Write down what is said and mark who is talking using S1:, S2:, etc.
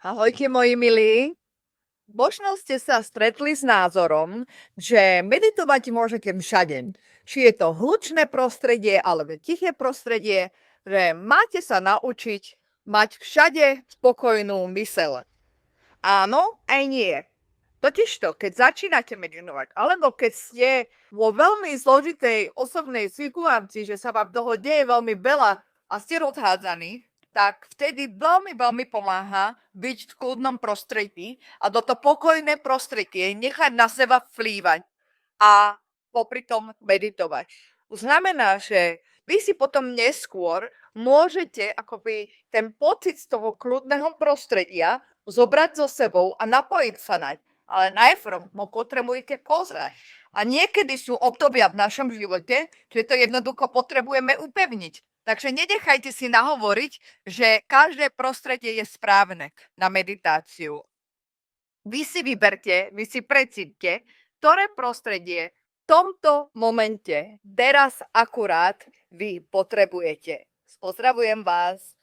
S1: Ahojte, moji milí. Možno ste sa stretli s názorom, že meditovať môžete všade. Či je to hlučné prostredie alebo tiché prostredie, že máte sa naučiť mať všade spokojnú myseľ. Áno, aj nie. Totižto, keď začínate meditovať, alebo keď ste vo veľmi zložitej osobnej situácii, že sa vám toho deje veľmi veľa a ste rozhádzaní, tak vtedy veľmi, veľmi pomáha byť v kľudnom prostredí a toto pokojné prostredie nechať na seba vplývať a popri tom meditovať. To znamená, že vy si potom neskôr môžete akoby ten pocit z toho kľudného prostredia zobrať so sebou a napojiť sa naň. Ale najprv ho potrebujete pozrieť. A niekedy sú obdobia v našom živote, že to jednoducho potrebujeme upevniť. Takže nenechajte si nahovoriť, že každé prostredie je správne na meditáciu. Vy si vyberte, vy si precíťte, ktoré prostredie v tomto momente, teraz akurát vy potrebujete. Pozdravujem vás.